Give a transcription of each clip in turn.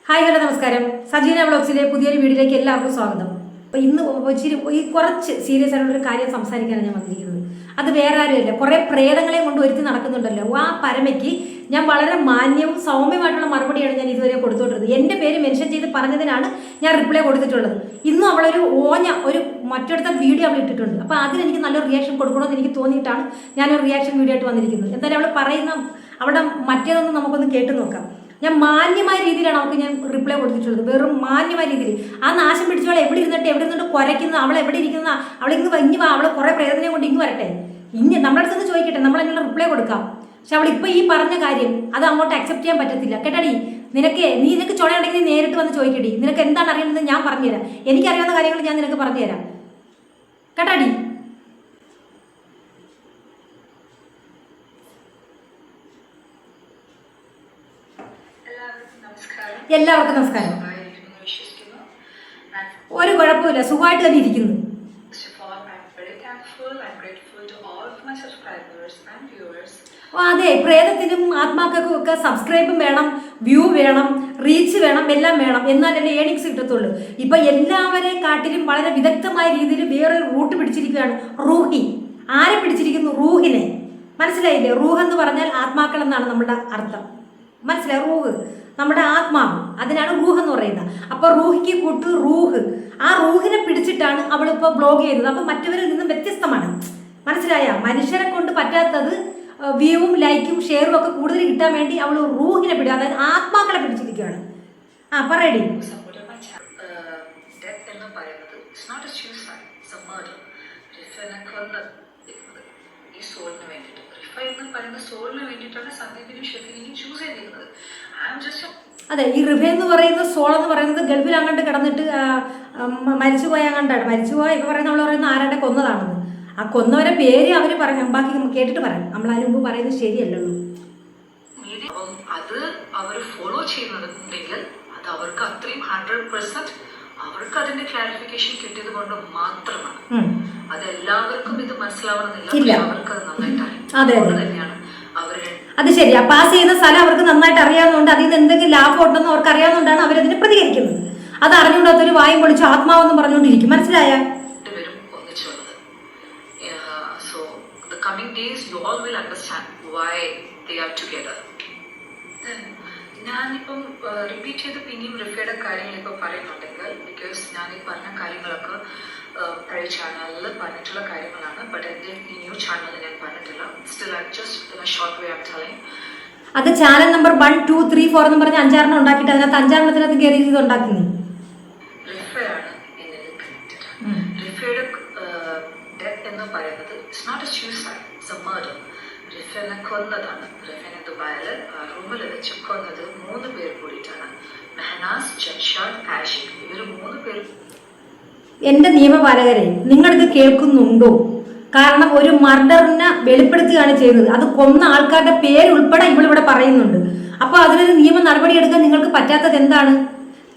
Hi hello നമസ്കാരം. സജീന വ്ളോഗ്സിലെ പുതിയൊരു വീഡിയോയിലേക്ക് എല്ലാവർക്കും സ്വാഗതം. അപ്പോൾ ഇന്ന് കുറച്ച് സീരിയസ് ആയിട്ടുള്ളൊരു കാര്യം സംസാരിക്കാനാണ് ഞാൻ വന്നിരിക്കുന്നത്. അത് വേറെ ആരുമില്ല, കുറേ പ്രേതങ്ങളെ കൊണ്ട് ഒരുത്തി നടക്കുന്നുണ്ടല്ലോ, ആ പരമയ്ക്ക് ഞാൻ വളരെ മാന്യവും സൗമ്യമായിട്ടുള്ള മറുപടിയാണ് ഞാൻ ഇതുവരെ കൊടുത്തുകൊണ്ടിരുന്നത്. എൻ്റെ പേര് മെൻഷൻ ചെയ്ത് പറഞ്ഞതിനാണ് ഞാൻ റിപ്ലൈ കൊടുത്തിട്ടുള്ളത്. ഇന്നും അവളൊരു മറ്റൊരുത്ത വീഡിയോ അവൾ ഇട്ടിട്ടുണ്ട്. അപ്പോൾ അതിനെനിക്ക് നല്ലൊരു റിയാക്ഷൻ കൊടുക്കണമെന്ന് എനിക്ക് തോന്നിയിട്ടാണ് ഞാനൊരു റിയാക്ഷൻ വീഡിയോ ആയിട്ട് വന്നിരിക്കുന്നത്. എന്തായാലും അവൾ പറയുന്ന അവിടെ മറ്റേതൊന്നും നമുക്കൊന്ന് കേട്ട് നോക്കാം. ഞാൻ മാന്യമായ രീതിയിലാണ് അവൾക്ക് ഞാൻ റിപ്ലൈ കൊടുത്തിട്ടുള്ളത്, വെറും മാന്യമായ രീതിയിൽ. ആ നാശം പിടിച്ചവളെ എവിടെ ഇരുന്നിട്ട് കുരയ്ക്കുന്ന, അവൾ എവിടെ ഇരിക്കുന്ന, അവളിങ്ങ് അവൾ കുറേ പ്രേതനെ കൊണ്ട് ഇങ്ങ് വരട്ടെ, നമ്മുടെ അടുത്ത് ചോദിക്കട്ടെ, നമ്മൾ അതിനുള്ള റിപ്ലൈ കൊടുക്കാം. പക്ഷെ അവളിപ്പോൾ ഈ പറഞ്ഞ കാര്യം അത് അങ്ങോട്ട് അക്സെപ്റ്റ് ചെയ്യാൻ പറ്റത്തില്ല. കേട്ടടി, നിനക്ക് ചുണയുണ്ടെങ്കിൽ നീ നേരിട്ട് വന്ന് ചോദിക്കടി. നിനക്ക് എന്താണ് അറിയേണ്ടത് ഞാൻ പറഞ്ഞുതരാം. എനിക്കറിയാവുന്ന കാര്യങ്ങൾ ഞാൻ നിനക്ക് പറഞ്ഞുതരാം. കേട്ടാടി. എല്ലാവർക്കും നമസ്കാരം. ഒരു കുഴപ്പമില്ല, സുഖമായിട്ട് തന്നെ ഇരിക്കുന്നു. അതെ, പ്രേതത്തിനും ആത്മാക്കൾക്കും ഒക്കെ സബ്സ്ക്രൈബും വേണം, വ്യൂ വേണം, റീച്ച് വേണം, എല്ലാം വേണം, എന്നാലല്ലേ ഏണിങ്സ് കിട്ടത്തുള്ളൂ. ഇപ്പൊ എല്ലാവരെ കാട്ടിലും വളരെ വിദഗ്ധമായ രീതിയിൽ വേറൊരു റൂട്ട് പിടിച്ചിരിക്കുകയാണ് റൂഹി. ആരെ പിടിച്ചിരിക്കുന്നു? റൂഹിനെ. മനസ്സിലായില്ലേ? റൂഹ് എന്ന് പറഞ്ഞാൽ ആത്മാക്കൾ എന്നാണ് നമ്മുടെ അർത്ഥം. മനസ്സിലായി? റൂഹ് നമ്മുടെ ആത്മാവ്, അതിനാണ് റൂഹ് എന്ന് പറയുന്നത്. അപ്പൊ റൂഹിക്ക് കൂട്ട് റൂഹ്, ആ റൂഹിനെ പിടിച്ചിട്ടാണ് അവളിപ്പോൾ ബ്ലോഗ് ചെയ്തത്. അപ്പൊ മറ്റവരിൽ നിന്നും വ്യത്യസ്തമാണ്. മനസ്സിലായ? മനുഷ്യരെ കൊണ്ട് പറ്റാത്തത് വ്യൂവും ലൈക്കും ഷെയറും ഒക്കെ കൂടുതൽ കിട്ടാൻ വേണ്ടി അവൾ റൂഹിനെ പിടിക്കുക, അതായത് ആത്മാക്കളെ പിടിച്ചിരിക്കുകയാണ്. ആ പറയടി. അതെ, ഈ റിഫ എന്ന് പറയുന്ന സോൾ എന്ന് പറയുന്നത് ഗൾഫിൽ അങ്ങോട്ട് കിടന്നിട്ട് മരിച്ചുപോയ അങ്ങോട്ടാണ്. മരിച്ചുപോയ ഇപ്പൊ പറയുന്ന നമ്മൾ പറയുന്ന ആരാണ്ടെ കൊന്നതാണെന്ന്. ആ കൊന്നവരെ പേര് അവര് പറഞ്ഞു, ബാക്കി കേട്ടിട്ട് പറയാം. നമ്മൾ അതിന് മുമ്പ് പറയുന്നത് ശരിയല്ലല്ലോ. അത് അവർ ഫോളോ ചെയ്യുന്നുണ്ടെങ്കിൽ അത് അവർക്ക് അത്രയും 100% അവർക്ക് അതിന്റെ ക്ലാരിഫിക്കേഷൻ കിട്ടിയത് കൊണ്ട് മാത്രമാണ്. അത് എല്ലാവർക്കും ഇത് മനസ്സിലാവണമെന്നില്ല. അവർക്ക് അത് നന്നായിട്ട് തന്നെയാണ് അവര്. അത് ശരിയാ, പാസ് ചെയ്യുന്ന സ്ഥലം അവർക്ക് നന്നായിട്ട് അറിയാവുന്നതുകൊണ്ട് അതിൽ നിന്ന് എന്തെങ്കിലും ലാഭം ഉണ്ടെന്ന് അവർക്ക് അറിയാവുന്നതുകൊണ്ടാണ് അവരതിനെ പ്രതികരിക്കുന്നത്. അത് അറിഞ്ഞുകൊണ്ടൊരു വായും പൊളിച്ച് ആത്മാവെന്ന് പറഞ്ഞുകൊണ്ടിരിക്കും. മനസ്സിലായ? ഞാനിപ്പം റിപ്പീറ്റ് ചെയ്ത് പിന്നെയും റിഫയുടെ കാര്യങ്ങൾ ഇപ്പൊ പറയുന്നുണ്ടെങ്കിൽ, ബിക്കോസ് ഞാൻ ഈ പറഞ്ഞ കാര്യങ്ങളൊക്കെ പഴയ ചാനലിൽ പറഞ്ഞിട്ടുള്ള കാര്യങ്ങളാണ്. ബട്ട് എൻ്റെ ഈ ന്യൂ ചാനലിൽ ഞാൻ പറഞ്ഞിട്ടില്ല. Still I just short way I telling. അത് ചാനൽ നമ്പർ 1, 2, 3, 4 എന്ന് പറഞ്ഞ് 5 ഉണ്ടാക്കിയിട്ട് അതിനകത്ത് 5 കയറി ഇത് ഉണ്ടാക്കുന്നു. റിഫയാണ് എന്നിൽ കണക്റ്റഡ്. റിഫയുടെ ഡെത്ത് എന്ന് പറയുന്നത് it's not a suicide, it's a murder. റിഫനെ കൊന്നതാണ്. റിഫനെ ദുബായിൽ റൂമിൽ വെച്ച് കൊന്നത് 3 പേർ കൂടിയിട്ടാണ്. മെഹനാസ്, ജംഷാദ്, ആഷിഖ്, ഇവർ 3 പേർ. എൻ്റെ നിയമപാലകരെ, നിങ്ങളിത് കേൾക്കുന്നുണ്ടോ? കാരണം ഒരു മർഡറിനെ വെളിപ്പെടുത്തുകയാണ് ചെയ്യുന്നത്. അത് കൊന്ന ആൾക്കാരുടെ പേര് ഉൾപ്പെടെ ഇവളിവിടെ പറയുന്നുണ്ട്. അപ്പോൾ അതിനൊരു നിയമ നടപടി എടുക്കാൻ നിങ്ങൾക്ക് പറ്റാത്തത് എന്താണ്?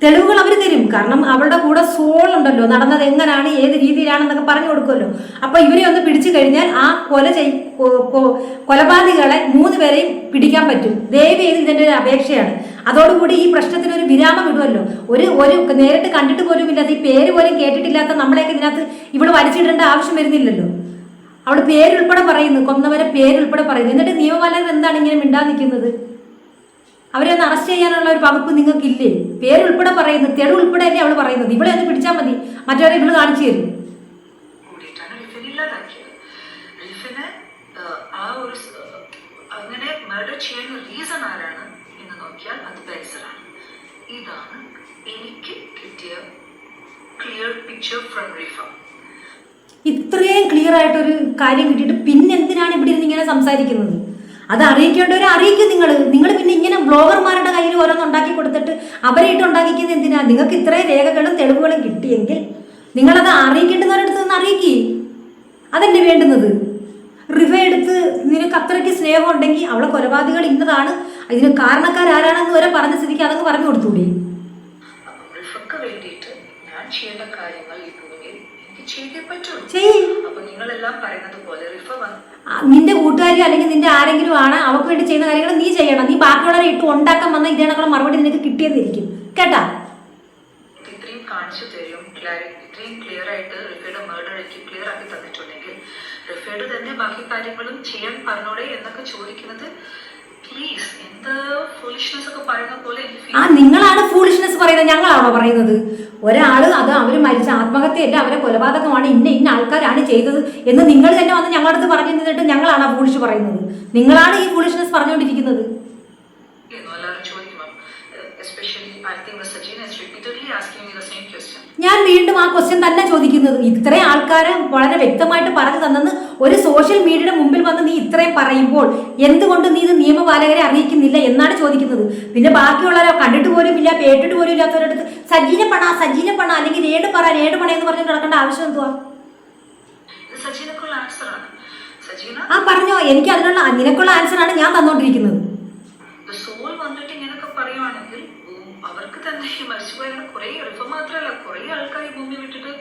തെളിവുകൾ അവർ തരും. കാരണം അവളുടെ കൂടെ സോൾ ഉണ്ടല്ലോ, നടന്നത് എങ്ങനെയാണ്, ഏത് രീതിയിലാണെന്നൊക്കെ പറഞ്ഞു കൊടുക്കുമല്ലോ. അപ്പോൾ ഇവരെ ഒന്ന് പിടിച്ചു കഴിഞ്ഞാൽ ആ കൊലപാതകളെ 3 പേരെയും പിടിക്കാൻ പറ്റും. ദയവ് ചെയ്ത് ഇതിൻ്റെ ഒരു അപേക്ഷയാണ്. അതോടുകൂടി ഈ പ്രശ്നത്തിനൊരു വിരാമം ഇടുമല്ലോ. ഒരു നേരിട്ട് കണ്ടിട്ട് പോലും ഇല്ലാത്ത, ഈ പേര് പോലും കേട്ടിട്ടില്ലാത്ത നമ്മളെയൊക്കെ ഇതിനകത്ത് ഇവിടെ വലിച്ചിടേണ്ട ആവശ്യം വരുന്നില്ലല്ലോ. അവൾ പേരുൾപ്പെടെ പറയുന്നു, കൊന്നവരെ പേരുൾപ്പെടെ പറയുന്നു. എന്നിട്ട് നിയമപാലകർ എന്താണ് ഇങ്ങനെ മിണ്ടാൻ നിൽക്കുന്നത്? അവരെ ഒന്ന് അറസ്റ്റ് ചെയ്യാനുള്ള ഒരു വകുപ്പ് നിങ്ങൾക്കില്ലേ? പേരുൾപ്പെടെ പറയുന്നു, തെളിവ് ഉൾപ്പെടെ അല്ലേ അവൾ പറയുന്നത്. ഇവിടെ ഒന്ന് പിടിച്ചാൽ മതി, മറ്റവരെ ഇവള് കാണിച്ചു തരും. അങ്ങനെ മർഡർ ചെയ്യാൻ റീസൺ ആരാണ് എന്ന് നോക്കിയാൽ അത് ബെൻസറാണ്. ഇതാണ് എനിക്ക് കിട്ടിയ ക്ലിയർ പിക്ചർ ഫ്രം റിഫ. ഇത്രയും ക്ലിയർ ആയിട്ടൊരു കാര്യം കിട്ടിയിട്ട് പിന്നെന്തിനാണ് ഇവിടെ ഇരുന്ന് ഇങ്ങനെ സംസാരിക്കുന്നത്? അത് അറിയിക്കേണ്ടവരെ അറിയിക്കും. നിങ്ങൾ പിന്നെ ഇങ്ങനെ ബ്ലോഗർമാരുടെ കയ്യിൽ ഓരോന്ന് ഉണ്ടാക്കി കൊടുത്തിട്ട് അവരെ ഇട്ട് ഉണ്ടാക്കിക്കുന്നത് എന്തിനാ? നിങ്ങൾക്ക് ഇത്രയും രേഖകളും തെളിവുകളും കിട്ടിയെങ്കിൽ നിങ്ങളത് അറിയിക്കേണ്ടുന്നവരടുത്ത് നിന്ന് അറിയിക്കുക. അതല്ലേ വേണ്ടുന്നത്. റിഫ എടുത്ത് നിനക്ക് അത്രയ്ക്ക് സ്നേഹം ഉണ്ടെങ്കിൽ അവളെ കൊലപാതകൾ ഇന്നതാണ്, ഇതിന് കാരണക്കാരാരാണെന്ന് വരെ പറഞ്ഞ സ്ഥിതിക്ക് അതങ്ങ് പറഞ്ഞു കൊടുത്തൂടെ? റിഫക്ക് വേണ്ടിയിട്ട് ഞാൻ ചെയ്യേണ്ട കാര്യങ്ങൾ ഈ ഭൂമിയിൽ എനിക്ക് ചെയ്തേ പറ്റുള്ളൂ. ചെയ്യും. അപ്പൊ നിങ്ങളെല്ലാം പറയുന്നത് പോലെ റിഫ നിന്റെ കൂട്ടുകാരി അല്ലെങ്കിൽ നിന്റെ ആരെങ്കിലും ആണ് അവർക്ക് വേണ്ടി ചെയ്യുന്ന കാര്യങ്ങൾ നീ ചെയ്യണം. നീ ബാക്കിയുള്ളവരെ ഇട്ട് ഉണ്ടാക്കാൻ വന്ന ഇതേണക്കുള്ള മറുപടി നിനക്ക് കിട്ടിയെന്നിരിക്കും കേട്ടാ. ഇത്രയും കാണിച്ചു തരും, ഇത്രയും ക്ലിയർ ആയിട്ട് റിഫയുടെ മർഡർ എനിക്ക് ക്ലിയർ ആക്കി തന്നിട്ടുണ്ടെങ്കിൽ റിഫയുടെ തന്നെ ബാക്കി കാര്യങ്ങളും ചെയ്യാൻ പറഞ്ഞോടെ എന്നൊക്കെ ചോദിക്കുന്നത് പ്ലീസ്. എന്ത് ഫൂളിഷ്നെസ് ഒക്കെ പറയുന്ന പോലെ നിങ്ങളാണ് ഫൂളിഷ്നെസ് പറയുന്നത്, ഞങ്ങളാണോ പറയുന്നത്? ഒരാള് അത് അവര് മരിച്ച ആത്മഹത്യയല്ല, അവരെ കൊലപാതകമാണ്, ഇന്ന ആൾക്കാരാണ് ചെയ്തത് എന്ന് നിങ്ങൾ തന്നെ വന്ന് ഞങ്ങളുടെ അടുത്ത് പറഞ്ഞു നിന്നിട്ട് ഞങ്ങളാണ് ആ ഫൂളിഷ് പറയുന്നത്. നിങ്ങളാണ് ഈ ഫൂളിഷ്നെസ് പറഞ്ഞുകൊണ്ടിരിക്കുന്നത്. ഞാൻ വീണ്ടും ആ ക്വസ്റ്റ്യൻ തന്നെ ചോദിക്കുന്നത്. ഇത്രയും ആൾക്കാരെ വളരെ വ്യക്തമായിട്ട് പറഞ്ഞു തന്നെന്ന് ഒരു സോഷ്യൽ മീഡിയയുടെ മുമ്പിൽ വന്ന് നീ ഇത്രയും പറയുമ്പോൾ എന്തുകൊണ്ട് നീ ഇത് നിയമപാലകരെ അറിയിക്കുന്നില്ല എന്നാണ് ചോദിക്കുന്നത്. പിന്നെ ബാക്കിയുള്ളവരോ കണ്ടിട്ട് പോലും ഇല്ല, കേട്ടിട്ട് പോലും ഇല്ലാത്തവരടുത്ത് സജീന പണ അല്ലെങ്കിൽ രേണു പണ എന്ന് പറഞ്ഞിട്ട് നടക്കേണ്ട ആവശ്യം എന്തുവാ? ആ പറഞ്ഞോ, എനിക്ക് അതിനുള്ള നിനക്കുള്ള ആൻസർ ആണ് ഞാൻ തന്നോണ്ടിരിക്കുന്നത്. അവർക്ക് തന്നെ മരിച്ചുപോയ കുറെ റിഫ മാത്രമല്ല കുറെ ആൾക്കാർ ഈ ഭൂമി വിട്ടിട്ട്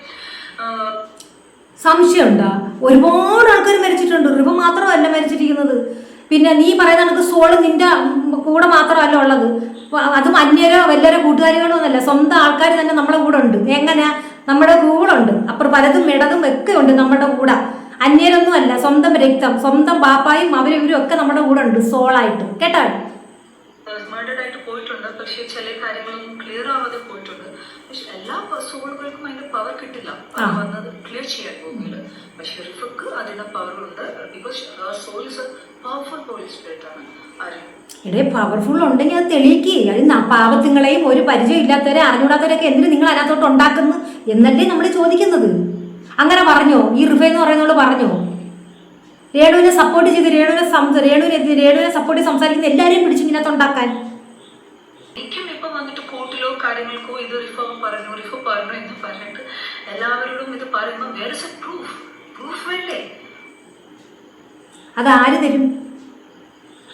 സംശയമുണ്ടാ? ഒരുപാട് ആൾക്കാർ മരിച്ചിട്ടുണ്ട്. റിഫ മാത്രമല്ല മരിച്ചിരിക്കുന്നത്. പിന്നെ നീ പറയുന്ന കണക്ക് സോള് നിന്റെ കൂടെ മാത്രമല്ല ഉള്ളത്, അതും അന്യരോ വല്ലരോ കൂട്ടുകാരികളോ ഒന്നല്ല, സ്വന്തം ആൾക്കാർ തന്നെ നമ്മുടെ കൂടെ ഉണ്ട്. എങ്ങനെയാ? നമ്മുടെ കൂടെ ഉണ്ട്. അപ്പുറം പലതും ഇടതും ഒക്കെ ഉണ്ട് നമ്മുടെ കൂടെ. അന്യരൊന്നും അല്ല, സ്വന്തം രക്തം, സ്വന്തം പാപ്പായും അവരും ഇവരും ഒക്കെ നമ്മുടെ കൂടെ ഉണ്ട് സോളായിട്ട്. കേട്ടോ? മർഡേഡ് ആയിട്ട് പോയിട്ടുണ്ട്, പക്ഷെ ചില കാര്യങ്ങളൊന്നും ക്ലിയർ ആവാതെ പോയിട്ടുണ്ട്. പക്ഷെ എല്ലാ സോളുകൾക്കും അതിന്റെ പവർ കിട്ടില്ല വന്നത് ക്ലിയർ ചെയ്യാൻ ഭൂമിയിൽ. പക്ഷെ റിഫക്ക് അതിന്റെ പവർ ഉണ്ട്. Because soul is a powerful holy spirit ആണ്. ഇടേ പവർഫുൾ ഉണ്ടെങ്കിൽ അത് തെളിയിക്കേ. അത് പാവത്തുങ്ങളെയും ഒരു പരിചയം ഇല്ലാത്തവരെ അറിഞ്ഞൂടാത്തവരൊക്കെ എന്തിനു നിങ്ങൾ അതിനകത്തോട്ട് ഉണ്ടാക്കുന്നു എന്നല്ലേ നമ്മൾ ചോദിക്കുന്നത്. അങ്ങനെ പറഞ്ഞോ ഈ റിഫ എന്ന് പറയുന്നവള്? പറഞ്ഞോ രേണുവിനെ സപ്പോർട്ട് ചെയ്ത് രേണുവിനെ സപ്പോർട്ട് ചെയ്ത് സംസാരിക്കുന്ന എല്ലാവരെയും പിടിച്ച് ഇതിനകത്ത് ഉണ്ടാക്കാൻ? എനിക്കും ഇപ്പൊ വന്നിട്ട് കോർട്ടിലോ കാര്യങ്ങൾക്കോ ഇത് റിഫ പറഞ്ഞു എന്ന് പറഞ്ഞിട്ട് എല്ലാവരോടും ഇത് പറയുമ്പോൾ വേറെ പ്രൂഫ് വേണ്ടേ? അത് ആര് തരും?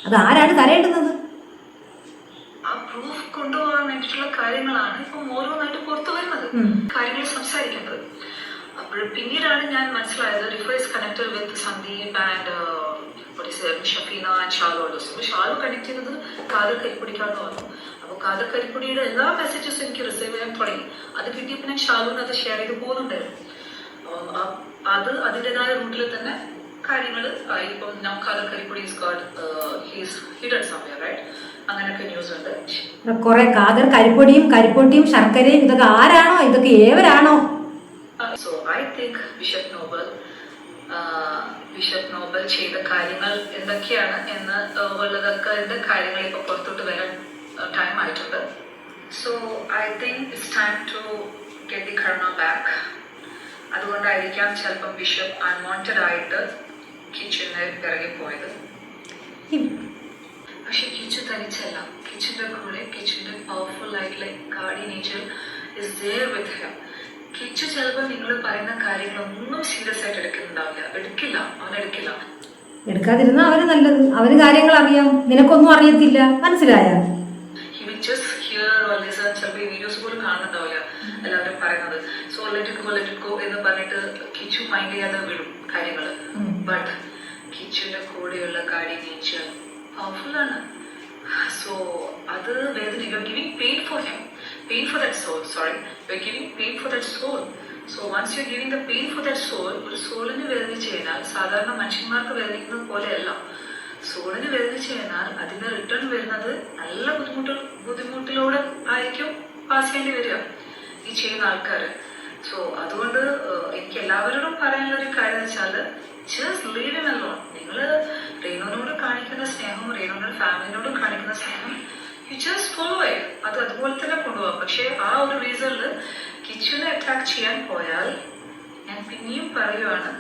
അത് ആരാണ് തരേണ്ടുന്നത്? ആ പ്രൂഫ് കൊണ്ടുപോകാൻ വേണ്ടിയിട്ടുള്ള കാര്യങ്ങളാണ് ഇപ്പം ഓരോന്നായിട്ട് പുറത്തു വരുന്നത്, കാര്യങ്ങൾ സംസാരിക്കേണ്ടത്. അപ്പോൾ പിന്നീടാണ് ഞാൻ മനസ്സിലായത് Rifa is connected with Sandeep and Shafeena and Shalu also. Shalu connect ചെയ്യുന്നത് കാതർ കരിപ്പൊടിക്കാണെന്ന് പറഞ്ഞു. അപ്പോൾ കാതർ കരിപ്പൊടിയുടെ എല്ലാ മെസ്സേജസും എനിക്ക് റിസീവ് ചെയ്യാൻ തുടങ്ങി. അത് കിട്ടിയപ്പോൾ ഞാൻ ഷാലുവിന് അത് ഷെയർ ചെയ്ത് പോകുന്നുണ്ടായിരുന്നു. അത് അതിൻ്റെതായ റൂട്ടിൽ തന്നെ കാര്യങ്ങൾ ഇപ്പം കാതർ കരിപ്പൊടി is got he's hidden somewhere right, അങ്ങനെയൊക്കെ ന്യൂസ് ഉണ്ട്. കുറെ കാതർ കരിപ്പൊട്ടിയും ശർക്കരയും ഇതൊക്കെ ആരാണോ? ഇതൊക്കെ ഏവരാണോ? So I think ബിഷപ്പ് നോബൽ ചെയ്ത കാര്യങ്ങൾ എന്തൊക്കെയാണ് എന്ന് ഉള്ളതൊക്കെ കാര്യങ്ങൾ ഇപ്പോൾ പുറത്തോട്ട് വരാൻ ടൈം ആയിട്ടുണ്ട്. So I think it's time to get the karma back. അതുകൊണ്ടായിരിക്കാം ചിലപ്പം ബിഷപ്പ് അൺവാണ്ടഡ് ആയിട്ട് കിച്ചണിൽ പിറകെ പോയത്. പക്ഷെ കിച്ചു തനിച്ചല്ല, കിച്ചന്റെ കൂടെ കിച്ചന്റെ പവർഫുൾ ആയിട്ടുള്ള guardian Angel is there with him. Kichu ചിലപ്പോൾ നിങ്ങൾ പറയുന്ന കാര്യങ്ങളൊന്നും സീരിയസ് ആയിട്ട് എടുക്കില്ല. എടുക്കാതിരുന്ന അവന് നല്ലത്. അവന് കാര്യങ്ങൾ അറിയാം, നിനക്കൊന്നും അറിയത്തില്ല. മനസ്സിലായ? ചിലപ്പോൾ ഈ വീഡിയോസ് പോലും കാണുന്നുണ്ടാവില്ല എല്ലാവരും പറയുന്നത്. സോ ലെറ്റ് ഇറ്റ് ഗോ എന്ന് പറഞ്ഞിട്ട് കിച്ചു മൈൻഡ് ചെയ്യാതെ വിടും കാര്യങ്ങൾ. ബട്ട് കിച്ചുവിന്റെ കൂടെയുള്ള ഗാർഡിയൻ ഏഞ്ചൽ പവർഫുൾ ആണ്. സോ അത് വേദന giving pain for him. Pain for that soul, you're giving pain for that soul. So once you're giving the pain for that soul, ഒരു സോളിന് വേദനിച്ച് കഴിഞ്ഞാൽ സാധാരണ മനുഷ്യന്മാർക്ക് വേദനിക്കുന്നത് പോലെയല്ല. സോളിന് വേദനിച്ച് കഴിഞ്ഞാൽ അതിന്റെ റിട്ടേൺ വരുന്നത് നല്ല ബുദ്ധിമുട്ടിലൂടെ ആയിരിക്കും പാസ് ചെയ്യേണ്ടി വരിക ഈ ചെയ്യുന്ന ആൾക്കാർ. സോ അതുകൊണ്ട് എനിക്ക് എല്ലാവരോടും പറയാനുള്ള ഒരു കാര്യം വെച്ചാൽ just leave him alone. നിങ്ങൾ റേണുവിനോട് കാണിക്കുന്ന സ്നേഹം, റേണുവിന്റെ ഫാമിലിനോടും കാണിക്കുന്ന സ്നേഹം you just follow it. അത് അതുപോലെ തന്നെ കൊണ്ടുപോകാം. പക്ഷെ ആ ഒരു റീസണിൽ കിച്ചനെ അറ്റാക്ക് ചെയ്യാൻ പോയാൽ ഞാൻ പിന്നെയും പറയുവാണ്,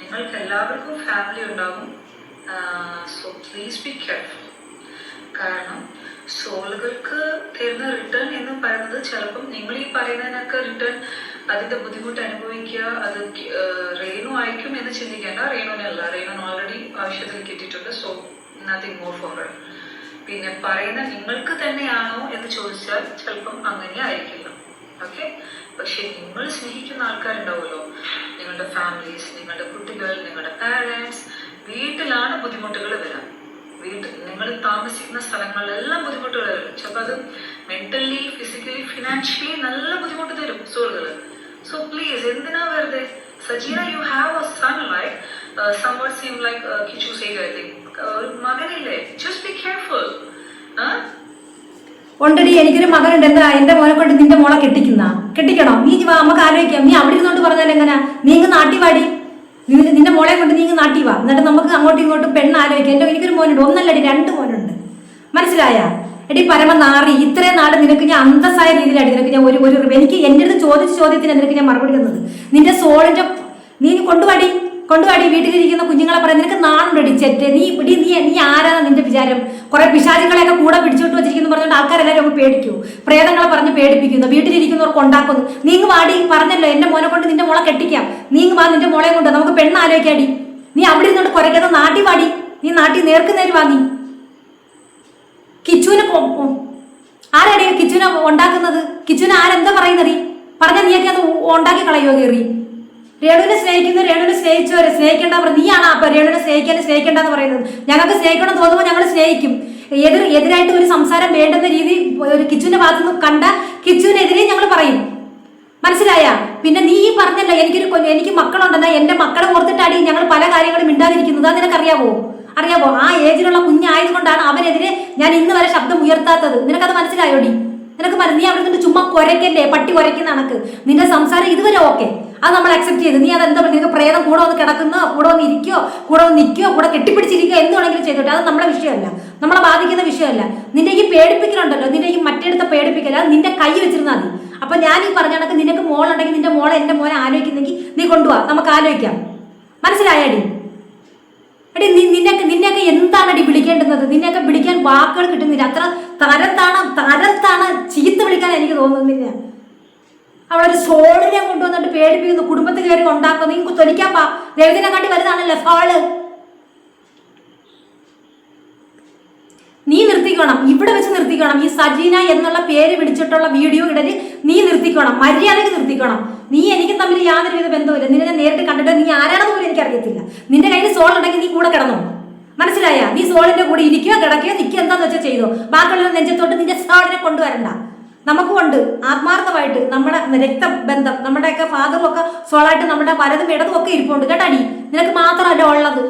നിങ്ങൾക്ക് എല്ലാവർക്കും ഫാമിലി ഉണ്ടാകും. So please be careful. കാരണം സോളുകൾക്ക് തരുന്ന റിട്ടേൺ എന്ന് പറയുന്നത് ചിലപ്പം നിങ്ങൾ ഈ പറയുന്നതിനൊക്കെ റിട്ടേൺ അതിന്റെ ബുദ്ധിമുട്ട് അനുഭവിക്കുക അത് റേണു ആയിരിക്കും എന്ന് ചിന്തിക്കേണ്ട. റേണുവിനല്ല, റേണു ഓൾറെഡി ആവശ്യത്തിൽ കിട്ടിയിട്ടുണ്ട്. So nothing more for her. പിന്നെ പറയുന്ന നിങ്ങൾക്ക് തന്നെയാണോ എന്ന് ചോദിച്ചാൽ ചിലപ്പം അങ്ങനെ ആയിരിക്കില്ല. ഓക്കെ. പക്ഷെ നിങ്ങൾ സ്നേഹിക്കുന്ന ആൾക്കാരുണ്ടാവുമല്ലോ, നിങ്ങളുടെ ഫാമിലീസ്, നിങ്ങളുടെ കുട്ടികൾ, നിങ്ങളുടെ പാരൻസ്, വീട്ടിലാണ് ബുദ്ധിമുട്ടുകൾ വരാം. നിങ്ങൾ താമസിക്കുന്ന സ്ഥലങ്ങളിലെല്ലാം ബുദ്ധിമുട്ടുകൾ വരും. ചിലപ്പോൾ അത് മെന്റലി, ഫിസിക്കലി, ഫിനാൻഷ്യലി നല്ല ബുദ്ധിമുട്ട് തരും സോളുകൾ. സോ പ്ലീസ്, എന്തിനാ വെറുതെ? Sajina, you have a son like somewhat seem like Kichu said, I think ഒരു മകനില്ലേ, just be careful. ഉണ്ടടി, എനിക്കൊരു മകനുണ്ട്. എന്താ എന്റെ മോനെ കൊണ്ട് നിന്റെ മോളെ കെട്ടിക്കണോ? നീ നമുക്ക് ആലോചിക്കാം. നീ അവിടെ ഇരുന്നോട്ട് പറഞ്ഞാൽ എങ്ങനെയാ? നീ ഇങ്ങ് നാട്ടി വാടി, നിന്റെ മോളെ കൊണ്ട് നീ ഇങ്ങ് നാട്ടി വാ, എന്നിട്ട് നമുക്ക് അങ്ങോട്ടും ഇങ്ങോട്ടും പെണ്ണ് ആലോചിക്കാം. എനിക്കൊരു മോനുണ്ട്, ഒന്നല്ലടി 2 മോനുണ്ട്. മനസ്സിലായ? എടി പരമനാറി, ഇത്രയും നാട് നിനക്ക് ഞാൻ അന്തസ്സായ രീതിയിലായിട്ട് നിനക്ക് ഞാൻ ഒരു എനിക്ക് എൻ്റെ അടുത്ത് ചോദിച്ച ചോദ്യത്തിന് നിനക്ക് ഞാൻ മറുപടി തന്നത്. നിന്റെ സോളിന്റെ നീ കൊണ്ടുവാടി വീട്ടിലിരിക്കുന്ന കുഞ്ഞുങ്ങളെ പറയാം. നിനക്ക് നാണുണ്ടടി ചെറ്റ്. നീ ആരാണ് നിന്റെ വിചാരം? കുറെ പിശാചുകളെയൊക്കെ കൂടെ പിടിച്ചോട്ട് വെച്ചിരിക്കുന്നു പറഞ്ഞുകൊണ്ട് ആൾക്കാരെല്ലാവരും അങ്ങ് പേടിക്കൂ. പ്രേതങ്ങളെ പറഞ്ഞ് പേടിപ്പിക്കുന്നു, വീട്ടിലിരിക്കുന്നവർക്ക് ഉണ്ടാക്കുന്നു. നീങ്ങ് വാടി, പറഞ്ഞല്ലോ എന്റെ മോനെ കൊണ്ട് നിന്റെ മോളെ കെട്ടിക്കാം. നീങ്ങ് വാ, നിന്റെ മോളെ കൊണ്ട് നമുക്ക് പെണ്ണ് ആലോചിക്കാടി. നീ അവിടെ ഇരുന്നോട്ട് കുരയ്ക്കാതെ നാട്ടി വാടി. നീ നാട്ടി നേർക്കുന്നേര് വാ. നീ കിച്ചുവിനെ ആരാടി കിച്ചുവിനെ ഉണ്ടാക്കുന്നത്? കിച്ചുവിനെ ആരെന്താ പറയുന്നത്? പറഞ്ഞാൽ നീയൊക്കെ അത് ഉണ്ടാക്കി കളയോ കയറി? രേണുവിനെ രേണുവിനെ സ്നേഹിച്ചവരെ സ്നേഹിക്കേണ്ട നീയാണ് അപ്പൊ രേണുവിനെ സ്നേഹിക്കേണ്ടെന്ന് പറയുന്നത്. ഞങ്ങൾക്ക് സ്നേഹിക്കണം തോന്നുമ്പോൾ ഞങ്ങൾ സ്നേഹിക്കും. എതിരായിട്ട് ഒരു സംസാരം വേണ്ടുന്ന രീതി ഒരു കിച്ചുവിന്റെ ഭാഗത്തു നിന്ന് കണ്ട കിച്ചുവിനെതിരെ ഞങ്ങൾ പറയും. മനസ്സിലായ? പിന്നെ നീ പറഞ്ഞല്ലോ എനിക്ക് മക്കളുണ്ടെന്നാ എന്റെ മക്കളെ ഓർത്തിട്ടാടി ഞങ്ങൾ പല കാര്യങ്ങളും മിണ്ടാതിരിക്കുന്നത്. അത് നിനക്കറിയാവോ? ആ ഏജിലുള്ള കുഞ്ഞായതുകൊണ്ടാണ് അവരെതിരെ ഞാൻ ഇന്ന് വരെ ശബ്ദം ഉയർത്താത്തത്. നിനക്കത് മനസ്സിലായോടി? നീ അവിടെ നിന്ന് ചുമ്മാ കുരയ്ക്കല്ലേ, പട്ടി കുരയ്ക്കുന്ന കണക്ക്. നിന്റെ സംസാരം ഇതുവരെ ഓക്കെ, അത് നമ്മൾ അക്സെപ്റ്റ് ചെയ്ത്. നീ അതെന്താ നിനക്ക് പ്രേതം കൂടെ വന്ന് കിടക്കുന്നോ, കൂടെ വന്ന് ഇരിക്കോ, കൂടെ വന്ന് നിൽക്കോ, കൂടെ കെട്ടിപ്പിടിച്ചിരിക്കോ, എന്തുവേണമെങ്കിലും ചെയ്തോട്ടെ. അത് നമ്മളെ വിഷയമല്ല, നമ്മളെ ബാധിക്കുന്ന വിഷയമല്ല. നിന്റെ ഈ പേടിപ്പിക്കലുണ്ടല്ലോ, നിന്റെ ഈ മറ്റെടുത്ത പേടിപ്പിക്കൽ, അത് നിന്റെ കൈ വെച്ചിരുന്നാൽ മതി. അപ്പൊ ഞാൻ ഈ പറഞ്ഞ കണക്ക് നിനക്ക് മോളുണ്ടെങ്കിൽ നിന്റെ മോളെ എന്റെ മോനെ ആലോചിക്കുന്നെങ്കിൽ നീ കൊണ്ടുപോവാ, നമുക്ക് ആലോചിക്കാം. മനസ്സിലായടി? എടി നിന്നെയൊക്കെ എന്താണടി വിളിക്കേണ്ടുന്നത്? നിന്നെയൊക്കെ വിളിക്കാൻ വാക്കുകൾ കിട്ടുന്നില്ല. അത്ര തരത്താണ് ചീത്ത വിളിക്കാൻ എനിക്ക് തോന്നുന്നില്ല. അവളൊരു സോളിനെ കൊണ്ടുവന്നിട്ട് പേടിപ്പിക്കുന്നു, കുടുംബത്തിൽ കയറി ഉണ്ടാക്കുന്നു. നിങ്ങൾക്ക് തൊലിക്കാൻ പാ, ദൈവത്തിനെ കാട്ടി വലുതാണല്ലോ സോള്. നീ നിർത്തിക്കണം, ഇവിടെ വെച്ച് നിർത്തിക്കണം. ഈ സജീന എന്നുള്ള പേര് വിളിച്ചിട്ടുള്ള വീഡിയോ ഇടല് നീ നിർത്തിക്കണം, മര്യാദയ്ക്ക് നിർത്തിക്കണം. നീ എനിക്ക് തമ്മിൽ യാതൊരുവിധ ബന്ധമില്ല. നിന്നെ ഞാൻ നേരിട്ട് കണ്ടിട്ട് നീ ആരാണെന്ന് പോലും എനിക്കറിയത്തില്ല. നിന്റെ കയ്യിൽ സോൾ ഉണ്ടെങ്കിൽ നീ കൂടെ കിടന്നോ. മനസ്സിലായ? നീ സോളിന്റെ കൂടെ ഇരിക്കുകയോ കിടക്കുകയോ നിൽക്കുക, എന്താന്ന് വെച്ചാൽ ചെയ്തോ. ബാക്കിയുള്ള നെഞ്ചത്തോട്ട് നിന്റെ സോളിനെ കൊണ്ടുവരണ്ട. നമുക്കുണ്ട് ആത്മാർത്ഥമായിട്ട് നമ്മുടെ രക്തബന്ധം. നമ്മുടെയൊക്കെ ഫാദറും ഒക്കെ സോളായിട്ട് നമ്മുടെ വലതും ഇടതും ഒക്കെ ഇരിപ്പുണ്ട് കേട്ടാടി. നിനക്ക് മാത്രമല്ല ഉള്ളത്.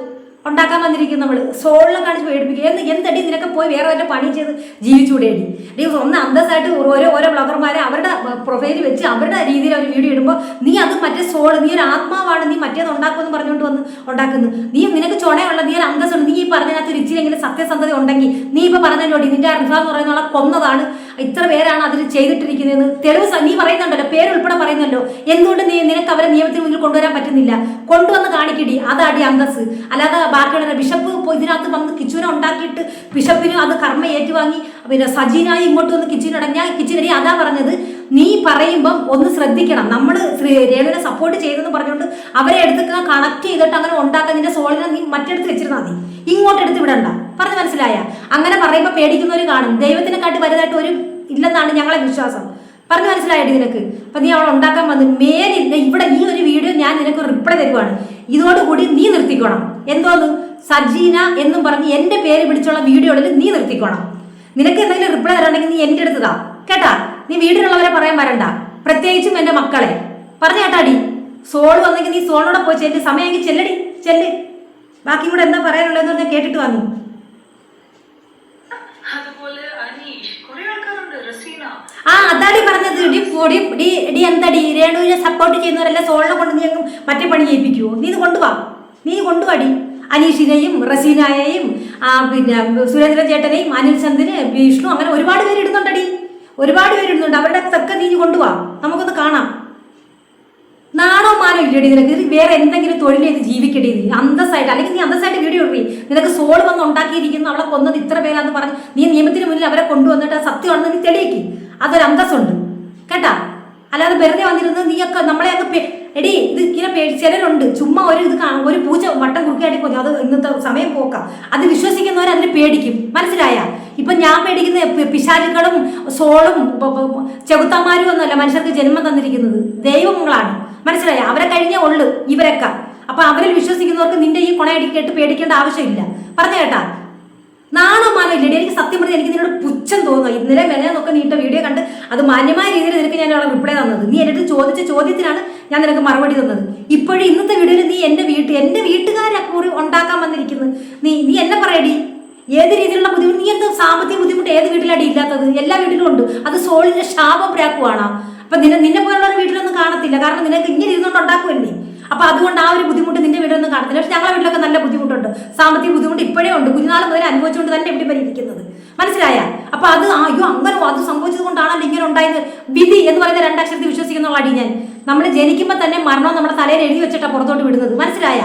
ഉണ്ടാക്കാൻ വന്നിരിക്കും നമ്മൾ സോളിനെ കാണിച്ച് പേടിപ്പിക്കുക. എന്തടി നിനക്ക് പോയി വേറെ വല്ല പണി ചെയ്ത് ജീവിച്ചുകൂടേടി? ഒന്ന് അന്തസ്സായിട്ട് ഓരോ ബ്ലോഗർമാരെ അവരുടെ പ്രൊഫൈൽ വെച്ച് അവരുടെ രീതിയിൽ അവർ വീഡിയോ ഇടുമ്പോൾ നീ അത് മറ്റേ സോള്, നീ ഒരു ആത്മാവാണ്, നീ മറ്റേത് ഉണ്ടാക്കുമെന്ന് പറഞ്ഞുകൊണ്ട് വന്ന് ഉണ്ടാക്കുന്നു. നിനക്ക് ചുണയുള്ള, നീ ഒരു അന്തസ്സുണ്ട്. നീ ഈ പറഞ്ഞതിനകത്ത് ഒരു ഇച്ചിരെങ്കിലും സത്യസന്ധത ഉണ്ടെങ്കിൽ നീ ഇപ്പൊ പറഞ്ഞല്ലോടി നിന്റെ റിഫ എന്ന് പറയുന്ന ആളെ കൊന്നതാണ്, ഇത്ര പേരാണ് അതിൽ ചെയ്തിട്ടിരിക്കുന്നതെന്ന് തെളിവ് നീ പറയുന്നുണ്ടല്ലോ, പേരുൾപ്പെടെ പറയുന്നല്ലോ. എന്തുകൊണ്ട് നിനക്ക് അവരെ നിയമത്തിന് മുന്നിൽ കൊണ്ടുവരാൻ പറ്റുന്നില്ല? കൊണ്ടുവന്ന് കാണിക്കടി, അതാടി അന്തസ്. അല്ലാതെ ബാക്കിയുള്ള ബിഷപ്പ് ഇതിനകത്ത് വന്ന് കിച്ചുവിനെ ഉണ്ടാക്കിയിട്ട് ബിഷപ്പിനും അത് കർമ്മ ഏറ്റുവാങ്ങി പിന്നെ സജീനായി ഇങ്ങോട്ട് വന്ന് കിച്ചുവിനടങ്ങി. ഞാൻ കിച്ചുനടി അതാ പറഞ്ഞത്, നീ പറയുമ്പം ഒന്ന് ശ്രദ്ധിക്കണം. നമ്മൾ രേണുവിനെ സപ്പോർട്ട് ചെയ്തെന്ന് പറഞ്ഞുകൊണ്ട് അവരെ എടുത്ത് കണക്ട് ചെയ്തിട്ട് അങ്ങനെ ഉണ്ടാക്കാൻ നിന്റെ സോളിനെ നീ മറ്റെടുത്ത് വെച്ചിരുന്നാൽ മതി, ഇങ്ങോട്ട് എടുത്ത് വിടണ്ട. പറഞ്ഞ് മനസ്സിലായ? അങ്ങനെ പറയുമ്പോൾ പേടിക്കുന്നവർ കാണും. ദൈവത്തിനെക്കാട്ടി വലുതായിട്ട് ഒരു ഇല്ലെന്നാണ് ഞങ്ങളെ വിശ്വാസം. പറഞ്ഞു മനസ്സിലായിട്ട് നിനക്ക്? അപ്പൊ നീ അവൾ ഉണ്ടാക്കാൻ വന്ന് മേലിൽ ഇവിടെ ഈ ഒരു വീഡിയോ ഞാൻ നിനക്ക് റിപ്ലൈ തരുവാണ്. ഇതോടുകൂടി നീ നിർത്തിക്കോണം. എന്തോന്ന് സജീന എന്നും പറഞ്ഞ് എന്റെ പേര് പിടിച്ചുള്ള വീഡിയോകളിൽ നീ നിർത്തിക്കോണം. നിനക്ക് എന്തെങ്കിലും റിപ്ലൈ തരണമെങ്കിൽ നീ എൻ്റെ അടുത്തതാ കേട്ടാ. നീ വീട്ടിലുള്ളവരെ പറയാൻ വരണ്ട, പ്രത്യേകിച്ചും എന്റെ മക്കളെ. പറഞ്ഞു കേട്ടാടി? സോള് വന്നെങ്കിൽ നീ സോളോടെ പോയി ചെല്ല്, സമയമെങ്കിൽ ചെല്ല്. ബാക്കി കൂടെ എന്താ പറയാനുള്ളതെന്ന് പറഞ്ഞാൽ കേട്ടിട്ട് വന്നു. അതാടി പറഞ്ഞത്. എന്താടി രേണുവിനെ സപ്പോർട്ട് ചെയ്യുന്നവരല്ല സോളിനെ കൊണ്ട് നീ അങ്ങ് മറ്റേ പണി ചെയ്യിപ്പിക്കുവോ? നീ കൊണ്ടുവാടി. അനീഷിനെയും റസീനായെയും പിന്നെ സുരേന്ദ്രൻ ചേട്ടനെയും അനിൽ ചന്ദിന് വിഷ്ണു അങ്ങനെ ഒരുപാട് പേര് ഇടുന്നുണ്ടടി, അവരുടെ ഒക്കെ നീ കൊണ്ടുപോവാ, നമുക്കൊന്ന് കാണാം. നാണോ മാനോ ഇല്ലടി നിനക്ക്? വേറെ എന്തെങ്കിലും തൊഴിൽ ചെയ്ത് ജീവിക്കടി നീ അന്തസ്സായിട്ട്. അല്ലെങ്കിൽ നീ അന്തസ്സായിട്ട് വീഡിയോ ഇടറി. നിനക്ക് സോൾ വന്ന് ഉണ്ടാക്കിയിരിക്കുന്നു, അവളെ കൊന്നത് ഇത്ര പേരാന്ന് പറഞ്ഞ് നീ നിയമത്തിന് മുന്നിൽ അവരെ കൊണ്ടുവന്നിട്ട് സത്യമാണെന്ന് നീ തെളിയിക്ക്. അതൊരു അന്തസ്സുണ്ട് കേട്ടാ. അല്ലാതെ വെറുതെ വന്നിരുന്ന് നീയൊക്കെ നമ്മളെ അങ്ങ് എടി ഇത് ഇങ്ങനെ ചിലരുണ്ട് ചുമ്മാ ഒരു പൂച്ച വട്ടം കുറുക്കിയാട്ടി പോയി, അത് ഇന്നത്തെ സമയം പോക്കാം. അത് വിശ്വസിക്കുന്നവർ അതിന് പേടിക്കും. മനസ്സിലായ? ഇപ്പൊ ഞാൻ പേടിക്കുന്ന പിശാചുക്കളും സോളും ചെകുത്താന്മാരും ഒന്നുമല്ല മനുഷ്യർക്ക് ജന്മം തന്നിരിക്കുന്നത് ദൈവങ്ങളാണ്. മനസ്സിലായ? അവരെ കഴിഞ്ഞേ ഉള്ളു ഇവരൊക്കെ. അപ്പൊ അവരിൽ വിശ്വസിക്കുന്നവർക്ക് നിന്റെ ഈ കൊണയടി കേട്ട് പേടിക്കേണ്ട ആവശ്യമില്ല. പറഞ്ഞു കേട്ടാ? നാണോ മാനോ ഇല്ലേ? എനിക്ക് സത്യം പറഞ്ഞാൽ എനിക്ക് നിന്നോട് പുച്ഛം തോന്നുക. ഇന്നലെ മെനയൊക്കെ നീട്ട വീഡിയോ കണ്ട് അത് മാന്യമായ രീതിയിൽ നിനക്ക് ഞാൻ അവിടെ റിപ്ലൈ തന്നത്. നീ എന്നിട്ട് ചോദിച്ച ചോദ്യത്തിനാണ് ഞാൻ നിനക്ക് മറുപടി തന്നത്. ഇപ്പോഴും ഇന്നത്തെ വീഡിയോയിൽ നീ എൻ്റെ വീട്ടുകാരെ കൂറി ഉണ്ടാക്കാൻ വന്നിരിക്കുന്നത്. നീ എന്നെ പറയടി, ഏത് രീതിയിലുള്ള ബുദ്ധിമുട്ട്? നീ എന്താ സാമ്പത്തിക ബുദ്ധിമുട്ട് ഏത് വീട്ടിലടി ഇല്ലാത്തത്? എല്ലാ വീട്ടിലും ഉണ്ട്. അത് സോളിന്റെ ശാപം പ്രാക്കുവാണോ? അപ്പൊ നിന്നെ പോലുള്ളവരുടെ വീട്ടിലൊന്നും കാണത്തില്ല. കാരണം നിനക്ക് ഇങ്ങനെ ഇരുന്നുകൊണ്ട് ഉണ്ടാക്കുമല്ലേ. അപ്പൊ അതുകൊണ്ട് ആ ഒരു ബുദ്ധിമുട്ട് നിന്റെ വീട്ടിലൊന്നും കാണത്തില്ല. പക്ഷെ ഞങ്ങളുടെ വീട്ടിലൊക്കെ നല്ല ബുദ്ധിമുട്ടുണ്ട്. സാമ്പത്തിക ബുദ്ധിമുട്ട് ഇപ്പോഴേ ഉണ്ട്. കുഞ്ഞുനാൾ മുതൽ അനുഭവിച്ചുകൊണ്ട് തന്നെ ഇവിടെ പരിഹരിക്കുന്നത്. മനസ്സിലായ? അപ്പൊ അത് അയ്യോ അങ്ങനെ അത് സംഭവിച്ചത് കൊണ്ടാണല്ലോ ഇങ്ങനെ ഉണ്ടായത്. വിധി എന്ന് പറയുന്ന രണ്ടക്ഷരത്തിൽ വിശ്വസിക്കുന്ന അടി ഞാൻ. നമ്മൾ ജനിക്കുമ്പോൾ തന്നെ മരണം നമ്മുടെ തലയിൽ എഴുതി വെച്ചിട്ടാണ് പുറത്തോട്ട് വിടുന്നത്. മനസ്സിലായ?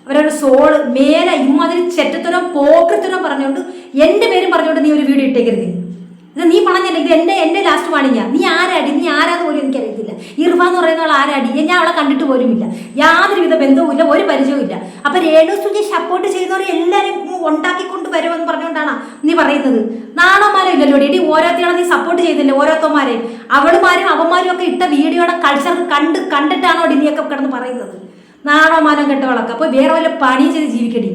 അവരൊരു സോള് മേലെ ഇമ്മാതിരി ചെറ്റത്തനോ പോക്കത്തനോ പറഞ്ഞുകൊണ്ട് എൻ്റെ പേരും പറഞ്ഞുകൊണ്ട് നീ ഒരു വീഡിയോ ഇട്ടേക്കരുത്. ഇത് നീ പറഞ്ഞില്ല. ഇത് എന്റെ ലാസ്റ്റ് വാണിങ്ങ. നീ ആരാടി? നീ ആരാന്ന് പോലും എനിക്കറിയത്തില്ല. ഇർഫ എന്ന് പറയുന്ന അവൾ ആരാടി? ഞാൻ അവളെ കണ്ടിട്ട് പോലുമില്ല. യാതൊരുവിധ ബന്ധവുമില്ല, ഒരു പരിചയവും ഇല്ല. അപ്പൊ രേണു സുജി സപ്പോർട്ട് ചെയ്യുന്നവർ എല്ലാവരും ഉണ്ടാക്കിക്കൊണ്ട് വരുമെന്ന് പറഞ്ഞുകൊണ്ടാണ് നീ പറയുന്നത്. നാണന്മാരും ഇല്ലല്ലോ എടി. ഓരോരുത്തരാണ് നീ സപ്പോർട്ട് ചെയ്തില്ലേ? ഓരോരുത്തന്മാരെ അവളുമാരും അവന്മാരും ഒക്കെ ഇട്ട വീഡിയോയുടെ കൾച്ചർ കണ്ടിട്ടാണോ നീയൊക്കെ കിടന്ന് പറയുന്നത്? നാണോമാനം കെട്ടവളൊക്കെ. അപ്പൊ വേറെ വല്ല പണി ചെയ്ത് ജീവിക്കടി.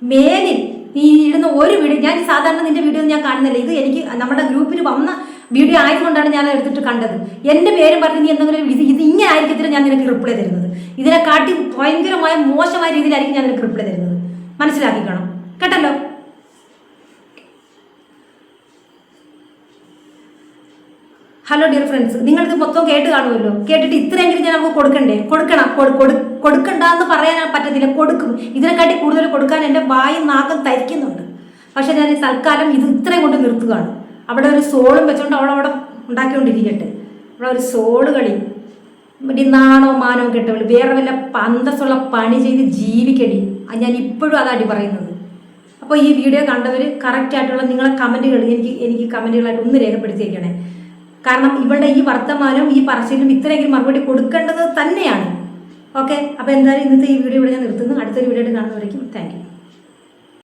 മേലിൽ നീ ഇടുന്ന ഒരു വീഡിയോ ഞാൻ സാധാരണ നിന്റെ വീഡിയോ ഞാൻ കാണുന്നില്ല. ഇത് എനിക്ക് നമ്മുടെ ഗ്രൂപ്പിൽ വന്ന വീഡിയോ ആയതുകൊണ്ടാണ് ഞാൻ എടുത്തിട്ട് കണ്ടത്. എൻ്റെ പേരും പറഞ്ഞ് നീ എന്തെങ്കിലും ഇത് ഇങ്ങനെ ആയിരിക്കത്തില്ല ഞാൻ നിനക്ക് റിപ്ലൈ തരുന്നത്. ഇതിനെക്കാട്ടി ഭയങ്കരമായ മോശമായ രീതിയിലായിരിക്കും ഞാൻ നിനക്ക് റിപ്ലൈ തരുന്നത്. മനസ്സിലാക്കിക്കണം കേട്ടല്ലോ? ഹലോ ഡിയർ ഫ്രണ്ട്സ്, നിങ്ങളിത് മൊത്തം കേട്ട് കാണുമല്ലോ. കേട്ടിട്ട് ഇത്രയെങ്കിലും ഞാൻ നമുക്ക് കൊടുക്കണ്ട എന്ന് പറയാൻ പറ്റത്തില്ല. കൊടുക്കും. ഇതിനെക്കാട്ടി കൂടുതൽ കൊടുക്കാൻ എൻ്റെ വായും നാക്കും തരിക്കുന്നുണ്ട്. പക്ഷെ ഞാൻ തൽക്കാലം ഇത് ഇത്രയും കൊണ്ട് നിർത്തുകയാണ്. അവിടെ ഒരു സോളും വെച്ചോണ്ട് അവളവിടെ ഉണ്ടാക്കിക്കൊണ്ടിരിക്കട്ടെ. അവിടെ ഒരു സോള് കളി നാണോ മാനോ കെട്ടവള്. വേറെ വല്ല അന്തസ്സുള്ള പണി ചെയ്ത് ജീവിക്കടി. ഞാൻ ഇപ്പോഴും അതാടി പറയുന്നത്. അപ്പോൾ ഈ വീഡിയോ കണ്ടവർ കറക്റ്റായിട്ടുള്ള നിങ്ങളെ കമൻറ്റുകൾ എനിക്ക് കമൻറ്റുകളായിട്ട് ഒന്ന് രേഖപ്പെടുത്തിയേക്കണേ. കാരണം ഇവളുടെ ഈ വർത്തമാനവും ഈ പറച്ചിലും ഇത്രയെങ്കിലും മറുപടി കൊടുക്കേണ്ടത് തന്നെയാണ്. ഓക്കെ, അപ്പോൾ എന്തായാലും ഇന്നത്തെ ഈ വീഡിയോ ഇവിടെ ഞാൻ നിർത്തുന്നു. അടുത്തൊരു വീഡിയോ ആയിട്ട് കാണുന്നവരേക്കും താങ്ക് യു.